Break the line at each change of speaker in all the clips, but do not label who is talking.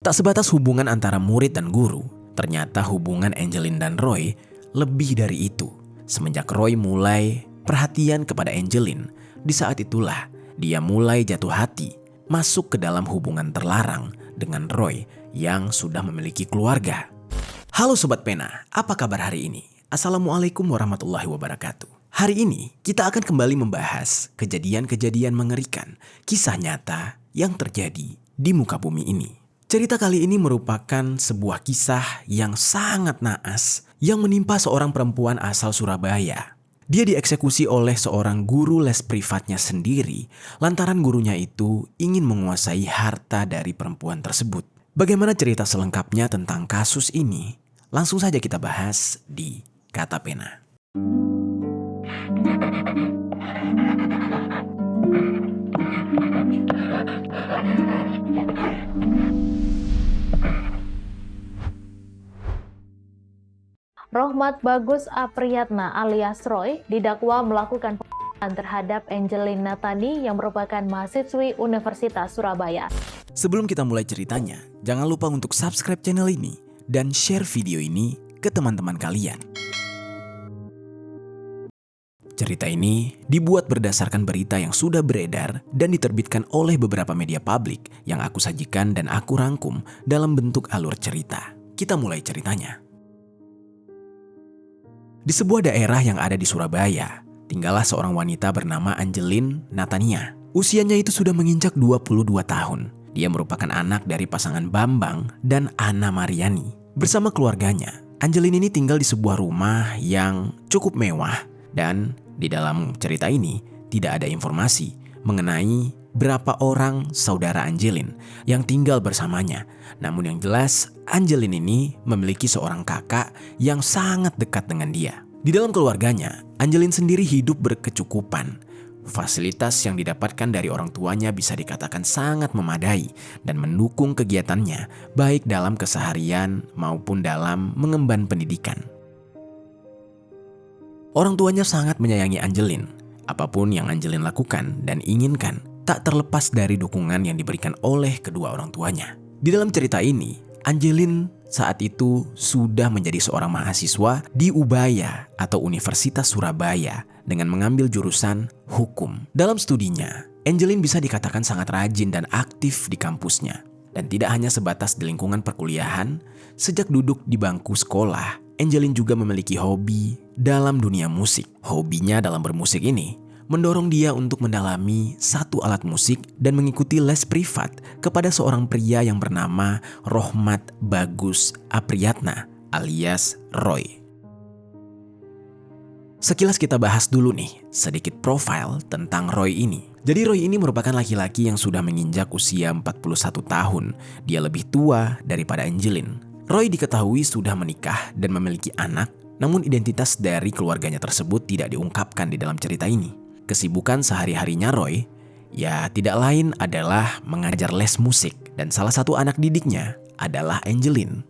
Tak sebatas hubungan antara murid dan guru, ternyata hubungan Angeline dan Roy lebih dari itu. Semenjak Roy mulai perhatian kepada Angeline, di saat itulah dia mulai jatuh hati masuk ke dalam hubungan terlarang dengan Roy yang sudah memiliki keluarga. Halo Sobat Pena, apa kabar hari ini? Assalamualaikum warahmatullahi wabarakatuh. Hari ini kita akan kembali membahas kejadian-kejadian mengerikan, kisah nyata yang terjadi di muka bumi ini. Cerita kali ini merupakan sebuah kisah yang sangat naas yang menimpa seorang perempuan asal Surabaya. Dia dieksekusi oleh seorang guru les privatnya sendiri lantaran gurunya itu ingin menguasai harta dari perempuan tersebut. Bagaimana cerita selengkapnya tentang kasus ini? Langsung saja kita bahas di Kata Pena.
Rohmat Bagus Apriyatna alias Roy didakwa melakukan pembunuhan terhadap Angeline Nathani yang merupakan mahasiswi Universitas Surabaya.
Sebelum kita mulai ceritanya, jangan lupa untuk subscribe channel ini dan share video ini ke teman-teman kalian. Cerita ini dibuat berdasarkan berita yang sudah beredar dan diterbitkan oleh beberapa media publik yang aku sajikan dan aku rangkum dalam bentuk alur cerita. Kita mulai ceritanya. Di sebuah daerah yang ada di Surabaya, tinggallah seorang wanita bernama Angeline Nathania. Usianya itu sudah menginjak 22 tahun. Dia merupakan anak dari pasangan Bambang dan Ana Mariani. Bersama keluarganya, Angeline ini tinggal di sebuah rumah yang cukup mewah dan di dalam cerita ini tidak ada informasi mengenai berapa orang saudara Angeline yang tinggal bersamanya. Namun yang jelas, Angeline ini memiliki seorang kakak yang sangat dekat dengan dia. Di dalam keluarganya, Angeline sendiri hidup berkecukupan. Fasilitas yang didapatkan dari orang tuanya bisa dikatakan sangat memadai dan mendukung kegiatannya baik dalam keseharian maupun dalam mengemban pendidikan. Orang tuanya sangat menyayangi Angeline. Apapun yang Angeline lakukan dan inginkan tak terlepas dari dukungan yang diberikan oleh kedua orang tuanya. Di dalam cerita ini, Angeline saat itu sudah menjadi seorang mahasiswa di Ubaya atau Universitas Surabaya dengan mengambil jurusan hukum. Dalam studinya, Angeline bisa dikatakan sangat rajin dan aktif di kampusnya. Dan tidak hanya sebatas di lingkungan perkuliahan, sejak duduk di bangku sekolah, Angeline juga memiliki hobi dalam dunia musik. Hobinya dalam bermusik ini mendorong dia untuk mendalami satu alat musik dan mengikuti les privat kepada seorang pria yang bernama Rohmat Bagus Apriyatna alias Roy. Sekilas kita bahas dulu nih sedikit profil tentang Roy ini. Jadi Roy ini merupakan laki-laki yang sudah menginjak usia 41 tahun. Dia lebih tua daripada Angeline. Roy diketahui sudah menikah dan memiliki anak, namun identitas dari keluarganya tersebut tidak diungkapkan di dalam cerita ini. Kesibukan sehari-harinya Roy, ya tidak lain adalah mengajar les musik dan salah satu anak didiknya adalah Angeline.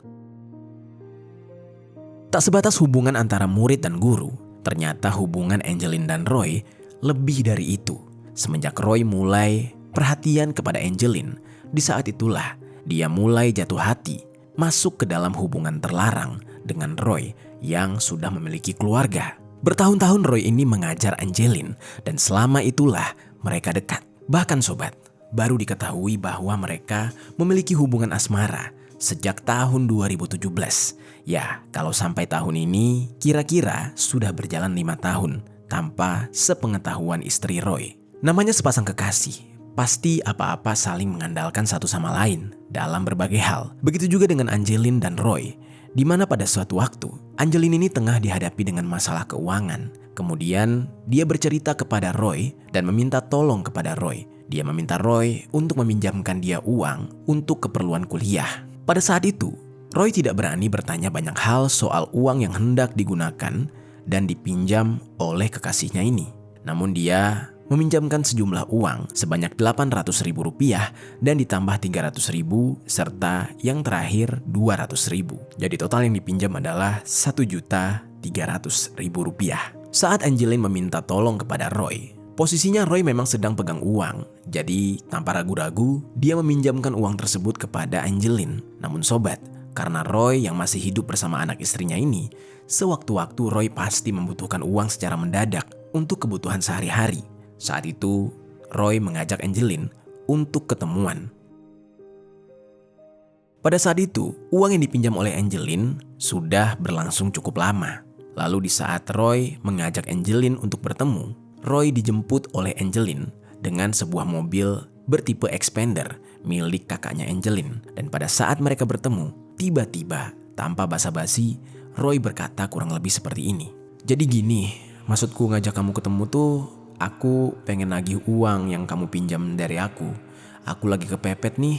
Tak sebatas hubungan antara murid dan guru, ternyata hubungan Angeline dan Roy lebih dari itu. Semenjak Roy mulai perhatian kepada Angeline, di saat itulah dia mulai jatuh hati masuk ke dalam hubungan terlarang dengan Roy yang sudah memiliki keluarga. Bertahun-tahun Roy ini mengajar Angeline dan selama itulah mereka dekat. Bahkan sobat, baru diketahui bahwa mereka memiliki hubungan asmara sejak tahun 2017. Ya, kalau sampai tahun ini kira-kira sudah berjalan 5 tahun tanpa sepengetahuan istri Roy. Namanya sepasang kekasih, pasti apa-apa saling mengandalkan satu sama lain dalam berbagai hal. Begitu juga dengan Angeline dan Roy, di mana pada suatu waktu Angeline ini tengah dihadapi dengan masalah keuangan. Kemudian dia bercerita kepada Roy dan meminta tolong kepada Roy. Dia meminta Roy untuk meminjamkan dia uang untuk keperluan kuliah. Pada saat itu, Roy tidak berani bertanya banyak hal soal uang yang hendak digunakan dan dipinjam oleh kekasihnya ini. Namun dia meminjamkan sejumlah uang sebanyak Rp800.000 dan ditambah Rp300.000 serta yang terakhir Rp200.000. Jadi total yang dipinjam adalah Rp1.300.000. Saat Angeline meminta tolong kepada Roy, Posisinya Roy memang sedang pegang uang, jadi tanpa ragu-ragu dia meminjamkan uang tersebut kepada Angeline. Namun sobat, karena Roy yang masih hidup bersama anak istrinya ini, sewaktu-waktu Roy pasti membutuhkan uang secara mendadak untuk kebutuhan sehari-hari. Saat itu, Roy mengajak Angeline untuk ketemuan. Pada saat itu, uang yang dipinjam oleh Angeline sudah berlangsung cukup lama. Lalu di saat Roy mengajak Angeline untuk bertemu, Roy dijemput oleh Angeline dengan sebuah mobil bertipe Expander milik kakaknya Angeline. Dan pada saat mereka bertemu, tiba-tiba tanpa basa-basi, Roy berkata kurang lebih seperti ini. Jadi gini, maksudku ngajak kamu ketemu tuh, aku pengen nagih uang yang kamu pinjam dari aku. Aku lagi kepepet nih,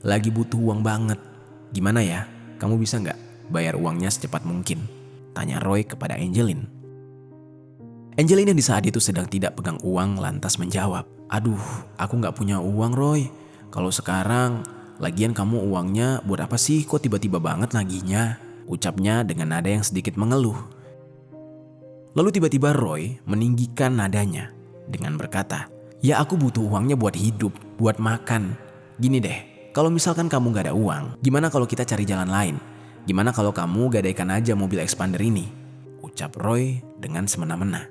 lagi butuh uang banget. Gimana ya, kamu bisa nggak bayar uangnya secepat mungkin? Tanya Roy kepada Angeline. Angeline yang di saat itu sedang tidak pegang uang lantas menjawab, "Aduh, aku nggak punya uang Roy. Kalau sekarang, lagian kamu uangnya buat apa sih kok tiba-tiba banget nagihnya?" Ucapnya dengan nada yang sedikit mengeluh. Lalu tiba-tiba Roy meninggikan nadanya dengan berkata, "Ya aku butuh uangnya buat hidup, buat makan. Gini deh, kalau misalkan kamu gak ada uang, gimana kalau kita cari jalan lain? Gimana kalau kamu gadaikan aja mobil Expander ini?" Ucap Roy dengan semena-mena.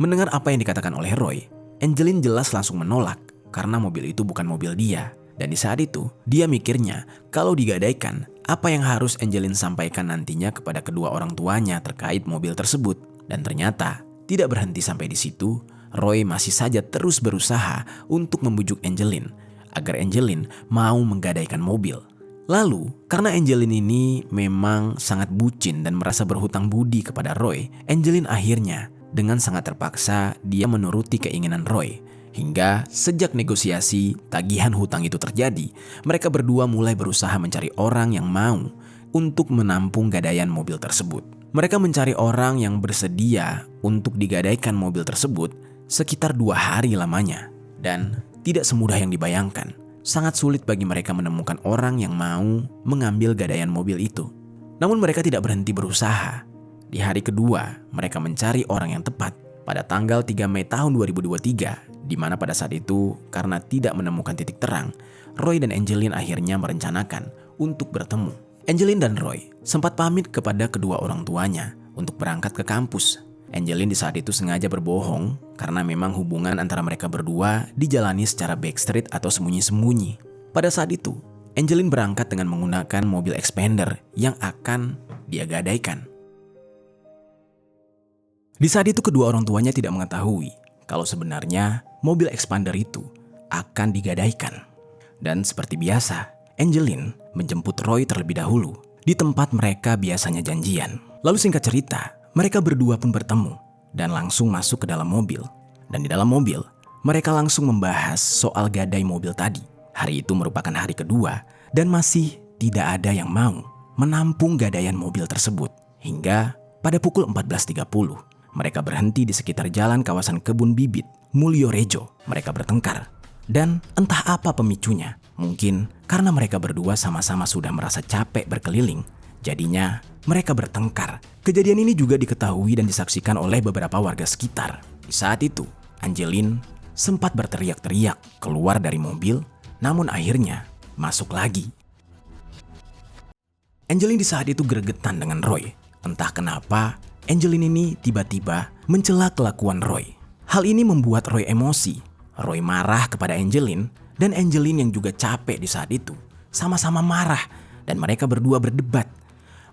Mendengar apa yang dikatakan oleh Roy, Angeline jelas langsung menolak karena mobil itu bukan mobil dia. Dan di saat itu, dia mikirnya kalau digadaikan, apa yang harus Angeline sampaikan nantinya kepada kedua orang tuanya terkait mobil tersebut. Dan ternyata, tidak berhenti sampai di situ, Roy masih saja terus berusaha untuk membujuk Angeline agar Angeline mau menggadaikan mobil. Lalu, karena Angeline ini memang sangat bucin dan merasa berhutang budi kepada Roy, Angeline akhirnya dengan sangat terpaksa dia menuruti keinginan Roy. Hingga sejak negosiasi tagihan hutang itu terjadi, mereka berdua mulai berusaha mencari orang yang mau untuk menampung gadaian mobil tersebut. Mereka mencari orang yang bersedia untuk digadaikan mobil tersebut sekitar 2 hari lamanya. Dan tidak semudah yang dibayangkan. Sangat sulit bagi mereka menemukan orang yang mau mengambil gadaian mobil itu. Namun mereka tidak berhenti berusaha. Di hari kedua, mereka mencari orang yang tepat pada tanggal 3 Mei tahun 2023, di mana pada saat itu karena tidak menemukan titik terang, Roy dan Angeline akhirnya merencanakan untuk bertemu. Angeline dan Roy sempat pamit kepada kedua orang tuanya untuk berangkat ke kampus. Angeline di saat itu sengaja berbohong karena memang hubungan antara mereka berdua dijalani secara backstreet atau sembunyi-sembunyi. Pada saat itu, Angeline berangkat dengan menggunakan mobil Expander yang akan dia gadaikan. Di saat itu kedua orang tuanya tidak mengetahui kalau sebenarnya mobil Expander itu akan digadaikan. Dan seperti biasa, Angeline menjemput Roy terlebih dahulu di tempat mereka biasanya janjian. Lalu singkat cerita, mereka berdua pun bertemu dan langsung masuk ke dalam mobil. Dan di dalam mobil, mereka langsung membahas soal gadai mobil tadi. Hari itu merupakan hari kedua dan masih tidak ada yang mau menampung gadaian mobil tersebut. Hingga pada pukul 14.30, mereka berhenti di sekitar jalan kawasan Kebun Bibit, Mulyorejo. Mereka bertengkar. Dan entah apa pemicunya. Mungkin karena mereka berdua sama-sama sudah merasa capek berkeliling. Jadinya mereka bertengkar. Kejadian ini juga diketahui dan disaksikan oleh beberapa warga sekitar. Di saat itu, Angeline sempat berteriak-teriak keluar dari mobil, namun akhirnya masuk lagi. Angeline di saat itu gregetan dengan Roy. Entah kenapa, Angeline ini tiba-tiba mencela kelakuan Roy. Hal ini membuat Roy emosi. Roy marah kepada Angeline dan Angeline yang juga capek di saat itu. Sama-sama marah dan mereka berdua berdebat.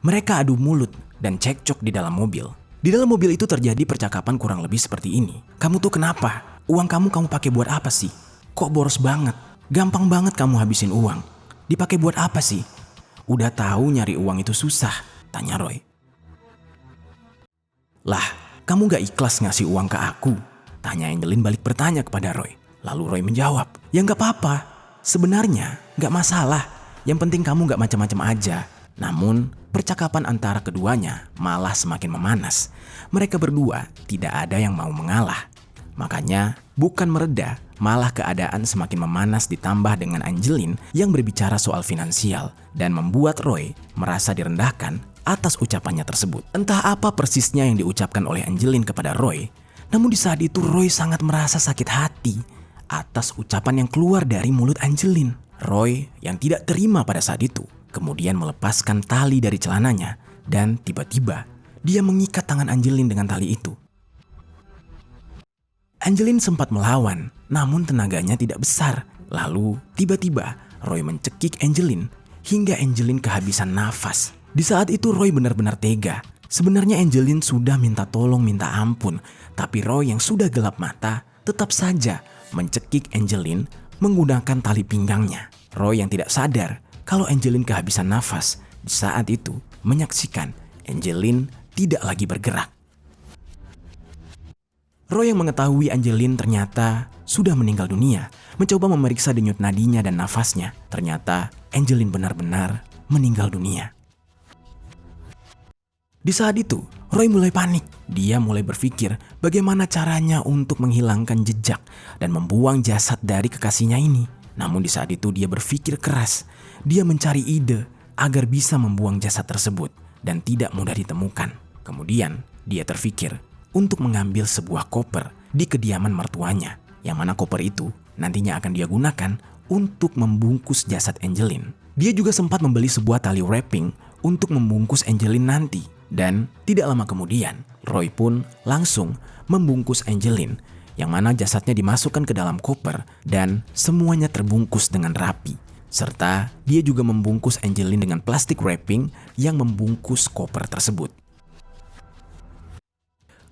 Mereka adu mulut dan cekcok di dalam mobil. Di dalam mobil itu terjadi percakapan kurang lebih seperti ini. "Kamu tuh kenapa? Uang kamu pakai buat apa sih? Kok boros banget? Gampang banget kamu habisin uang. Dipakai buat apa sih? Udah tahu nyari uang itu susah," tanya Roy. "Lah, kamu gak ikhlas ngasih uang ke aku?" tanya Angeline balik bertanya kepada Roy. Lalu Roy menjawab, "Ya gak apa-apa. Sebenarnya gak masalah. Yang penting kamu gak macam-macam aja." Namun, percakapan antara keduanya malah semakin memanas. Mereka berdua tidak ada yang mau mengalah. Makanya, bukan mereda, malah keadaan semakin memanas ditambah dengan Angeline yang berbicara soal finansial dan membuat Roy merasa direndahkan atas ucapannya tersebut. Entah apa persisnya yang diucapkan oleh Angeline kepada Roy, Namun di saat itu Roy sangat merasa sakit hati atas ucapan yang keluar dari mulut Angelin. Roy yang tidak terima pada saat itu kemudian melepaskan tali dari celananya dan tiba-tiba dia mengikat tangan Angelin dengan tali itu. Angelin sempat melawan, namun tenaganya tidak besar. Lalu tiba-tiba Roy mencekik Angelin hingga Angelin kehabisan nafas. Di saat itu Roy benar-benar tega. Sebenarnya Angelin sudah minta tolong minta ampun, tapi Roy yang sudah gelap mata tetap saja mencekik Angelin menggunakan tali pinggangnya. Roy yang tidak sadar kalau Angelin kehabisan nafas di saat itu menyaksikan Angelin tidak lagi bergerak. Roy yang mengetahui Angelin ternyata sudah meninggal dunia mencoba memeriksa denyut nadinya dan nafasnya. Ternyata Angelin benar-benar meninggal dunia. Di saat itu, Roy mulai panik. Dia mulai berpikir bagaimana caranya untuk menghilangkan jejak dan membuang jasad dari kekasihnya ini. Namun di saat itu dia berpikir keras. Dia mencari ide agar bisa membuang jasad tersebut dan tidak mudah ditemukan. Kemudian dia terpikir untuk mengambil sebuah koper di kediaman mertuanya, yang mana koper itu nantinya akan dia gunakan untuk membungkus jasad Angelin. Dia juga sempat membeli sebuah tali wrapping untuk membungkus Angelin nanti. Dan tidak lama kemudian, Roy pun langsung membungkus Angelin, yang mana jasadnya dimasukkan ke dalam koper dan semuanya terbungkus dengan rapi. Serta dia juga membungkus Angelin dengan plastik wrapping yang membungkus koper tersebut.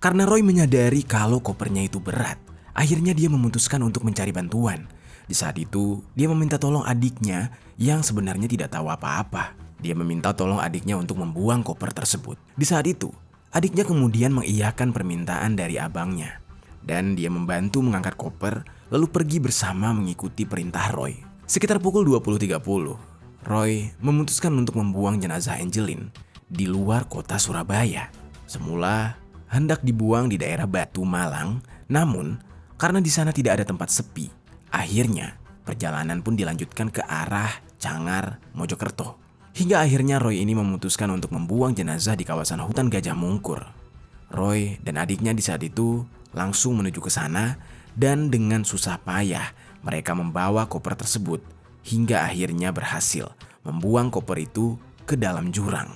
Karena Roy menyadari kalau kopernya itu berat, akhirnya dia memutuskan untuk mencari bantuan. Di saat itu, dia meminta tolong adiknya yang sebenarnya tidak tahu apa-apa. Dia meminta tolong adiknya untuk membuang koper tersebut. Di saat itu, adiknya kemudian mengiyakan permintaan dari abangnya. Dan dia membantu mengangkat koper, lalu pergi bersama mengikuti perintah Roy. Sekitar pukul 20.30, Roy memutuskan untuk membuang jenazah Angelin di luar kota Surabaya. Semula hendak dibuang di daerah Batu Malang, namun karena di sana tidak ada tempat sepi, akhirnya perjalanan pun dilanjutkan ke arah Cangar, Mojokerto. Hingga akhirnya Roy ini memutuskan untuk membuang jenazah di kawasan hutan Gajah Mungkur. Roy dan adiknya di saat itu langsung menuju ke sana dan dengan susah payah mereka membawa koper tersebut hingga akhirnya berhasil membuang koper itu ke dalam jurang.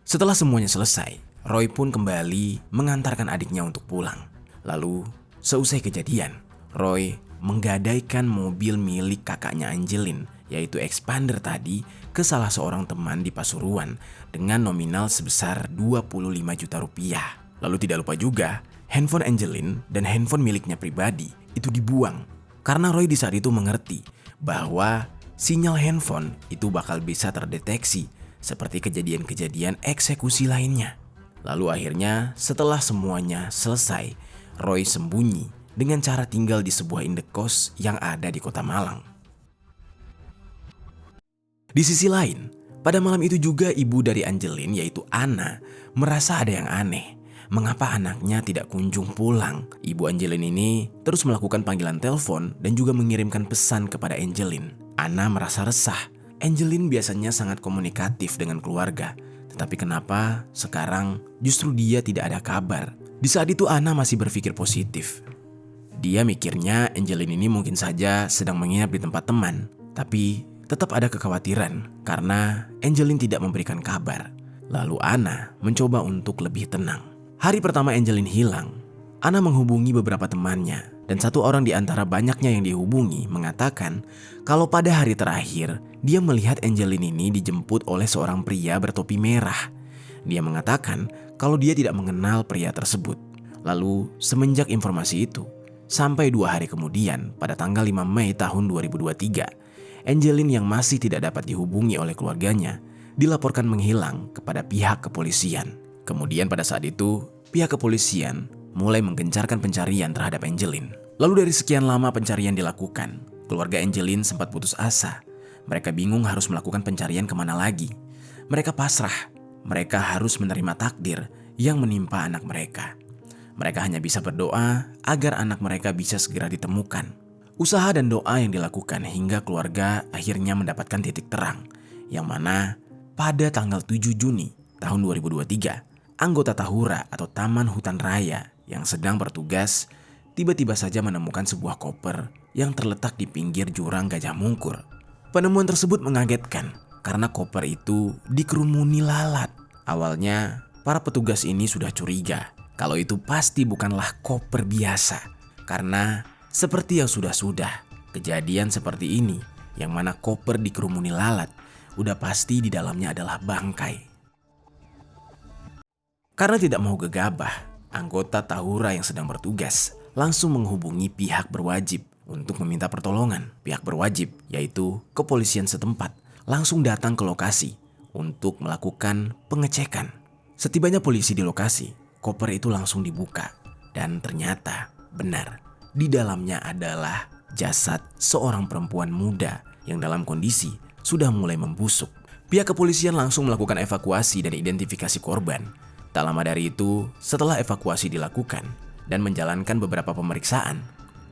Setelah semuanya selesai, Roy pun kembali mengantarkan adiknya untuk pulang. Lalu, seusai kejadian, Roy menggadaikan mobil milik kakaknya Angelin, yaitu Expander tadi, ke salah seorang teman di Pasuruan dengan nominal sebesar 25 juta rupiah. Lalu tidak lupa juga, handphone Angelin dan handphone miliknya pribadi itu dibuang. Karena Roy di saat itu mengerti bahwa sinyal handphone itu bakal bisa terdeteksi seperti kejadian-kejadian eksekusi lainnya. Lalu akhirnya setelah semuanya selesai, Roy sembunyi dengan cara tinggal di sebuah indekos yang ada di kota Malang. Di sisi lain, pada malam itu juga ibu dari Angelin yaitu Anna merasa ada yang aneh. Mengapa anaknya tidak kunjung pulang? Ibu Angelin ini terus melakukan panggilan telepon dan juga mengirimkan pesan kepada Angelin. Anna merasa resah. Angelin biasanya sangat komunikatif dengan keluarga, tetapi kenapa sekarang justru dia tidak ada kabar? Di saat itu Anna masih berpikir positif. Dia mikirnya Angelin ini mungkin saja sedang menginap di tempat teman, tapi tetap ada kekhawatiran karena Angelin tidak memberikan kabar. Lalu Anna mencoba untuk lebih tenang. Hari pertama Angelin hilang, Anna menghubungi beberapa temannya dan satu orang di antara banyaknya yang dihubungi mengatakan kalau pada hari terakhir dia melihat Angelin ini dijemput oleh seorang pria bertopi merah. Dia mengatakan kalau dia tidak mengenal pria tersebut. Lalu semenjak informasi itu, sampai 2 hari kemudian pada tanggal 5 Mei tahun 2023, Angelin yang masih tidak dapat dihubungi oleh keluarganya dilaporkan menghilang kepada pihak kepolisian. Kemudian pada saat itu, pihak kepolisian mulai menggencarkan pencarian terhadap Angelin. Lalu dari sekian lama pencarian dilakukan, keluarga Angelin sempat putus asa. Mereka bingung harus melakukan pencarian kemana lagi. Mereka pasrah, mereka harus menerima takdir yang menimpa anak mereka. Mereka hanya bisa berdoa agar anak mereka bisa segera ditemukan. Usaha dan doa yang dilakukan hingga keluarga akhirnya mendapatkan titik terang, yang mana pada tanggal 7 Juni tahun 2023, anggota Tahura atau Taman Hutan Raya yang sedang bertugas tiba-tiba saja menemukan sebuah koper yang terletak di pinggir jurang Gajah Mungkur. Penemuan tersebut mengagetkan karena koper itu dikerumuni lalat. Awalnya, para petugas ini sudah curiga kalau itu pasti bukanlah koper biasa. Karena seperti yang sudah-sudah, kejadian seperti ini yang mana koper dikerumuni lalat, udah pasti di dalamnya adalah bangkai. Karena tidak mau gegabah, anggota Tahura yang sedang bertugas langsung menghubungi pihak berwajib untuk meminta pertolongan. Pihak berwajib, yaitu kepolisian setempat, langsung datang ke lokasi untuk melakukan pengecekan. Setibanya polisi di lokasi, koper itu langsung dibuka dan ternyata benar, di dalamnya adalah jasad seorang perempuan muda yang dalam kondisi sudah mulai membusuk. Pihak kepolisian langsung melakukan evakuasi dan identifikasi korban. Tak lama dari itu, setelah evakuasi dilakukan dan menjalankan beberapa pemeriksaan,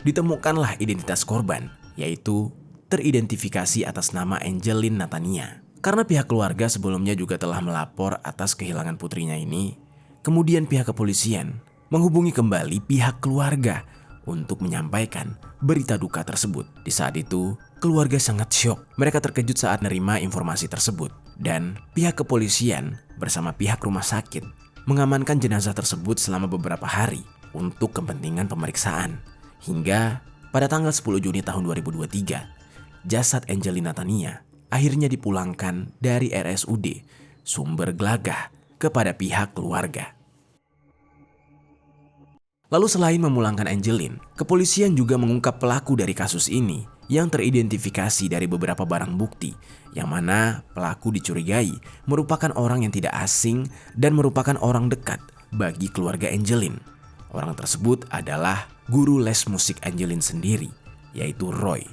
ditemukanlah identitas korban, yaitu teridentifikasi atas nama Angeline Natania. Karena pihak keluarga sebelumnya juga telah melapor atas kehilangan putrinya ini, kemudian pihak kepolisian menghubungi kembali pihak keluarga untuk menyampaikan berita duka tersebut. Di saat itu, keluarga sangat syok. Mereka terkejut saat menerima informasi tersebut. Dan pihak kepolisian bersama pihak rumah sakit mengamankan jenazah tersebut selama beberapa hari untuk kepentingan pemeriksaan. Hingga pada tanggal 10 Juni tahun 2023, jasad Angeline Natania akhirnya dipulangkan dari RSUD Sumber Gelagah kepada pihak keluarga. Lalu selain memulangkan Angeline, kepolisian juga mengungkap pelaku dari kasus ini yang teridentifikasi dari beberapa barang bukti, yang mana pelaku dicurigai merupakan orang yang tidak asing dan merupakan orang dekat bagi keluarga Angeline. Orang tersebut adalah guru les musik Angeline sendiri, yaitu Roy.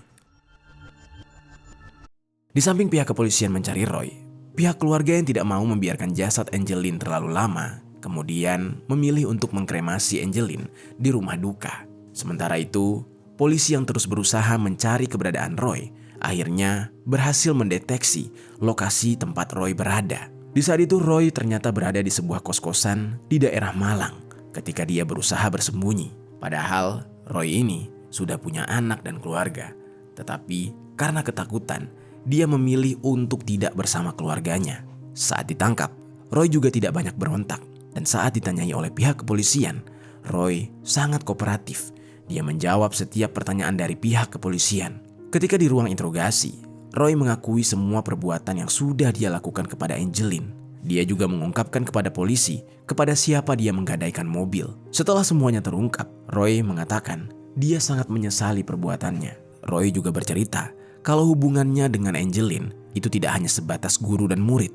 Di samping pihak kepolisian mencari Roy, pihak keluarga yang tidak mau membiarkan jasad Angeline terlalu lama, kemudian memilih untuk mengkremasi Angeline di rumah duka. Sementara itu, polisi yang terus berusaha mencari keberadaan Roy akhirnya berhasil mendeteksi lokasi tempat Roy berada. Di saat itu Roy ternyata berada di sebuah kos-kosan di daerah Malang ketika dia berusaha bersembunyi. Padahal Roy ini sudah punya anak dan keluarga. Tetapi karena ketakutan, dia memilih untuk tidak bersama keluarganya. Saat ditangkap, Roy juga tidak banyak berontak. Dan saat ditanyai oleh pihak kepolisian, Roy sangat kooperatif. Dia menjawab setiap pertanyaan dari pihak kepolisian. Ketika di ruang interogasi, Roy mengakui semua perbuatan yang sudah dia lakukan kepada Angeline. Dia juga mengungkapkan kepada polisi kepada siapa dia menggadaikan mobil. Setelah semuanya terungkap, Roy mengatakan dia sangat menyesali perbuatannya. Roy juga bercerita kalau hubungannya dengan Angeline itu tidak hanya sebatas guru dan murid.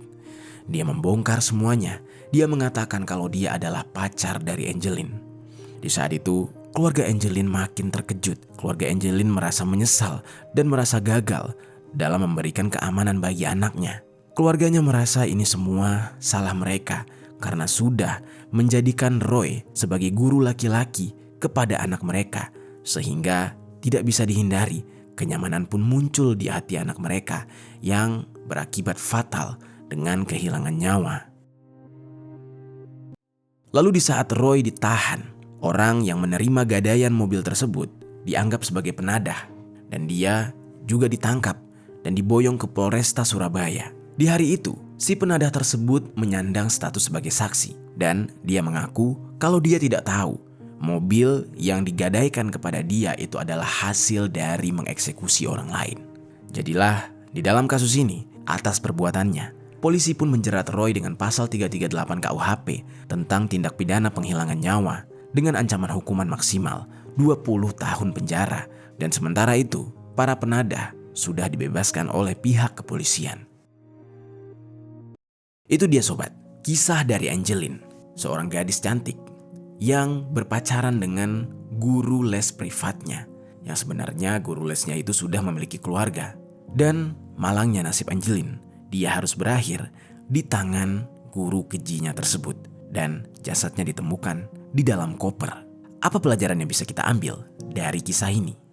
Dia membongkar semuanya. Dia mengatakan kalau dia adalah pacar dari Angeline. Di saat itu, keluarga Angeline makin terkejut. Keluarga Angeline merasa menyesal dan merasa gagal dalam memberikan keamanan bagi anaknya. Keluarganya merasa ini semua salah mereka karena sudah menjadikan Roy sebagai guru laki-laki kepada anak mereka, sehingga tidak bisa dihindari. Kenyamanan pun muncul di hati anak mereka yang berakibat fatal dengan kehilangan nyawa. Lalu di saat Roy ditahan, orang yang menerima gadaian mobil tersebut dianggap sebagai penadah dan dia juga ditangkap dan diboyong ke Polresta Surabaya. Di hari itu, si penadah tersebut menyandang status sebagai saksi dan dia mengaku kalau dia tidak tahu mobil yang digadaikan kepada dia itu adalah hasil dari mengeksekusi orang lain. Jadilah di dalam kasus ini, atas perbuatannya, polisi pun menjerat Roy dengan pasal 338 KUHP tentang tindak pidana penghilangan nyawa dengan ancaman hukuman maksimal 20 tahun penjara. Dan sementara itu, para penadah sudah dibebaskan oleh pihak kepolisian. Itu dia sobat, kisah dari Angeline, seorang gadis cantik yang berpacaran dengan guru les privatnya, yang sebenarnya guru lesnya itu sudah memiliki keluarga. Dan malangnya nasib Angeline, dia harus berakhir di tangan guru kejinya tersebut dan jasadnya ditemukan di dalam koper. Apa pelajaran yang bisa kita ambil dari kisah ini?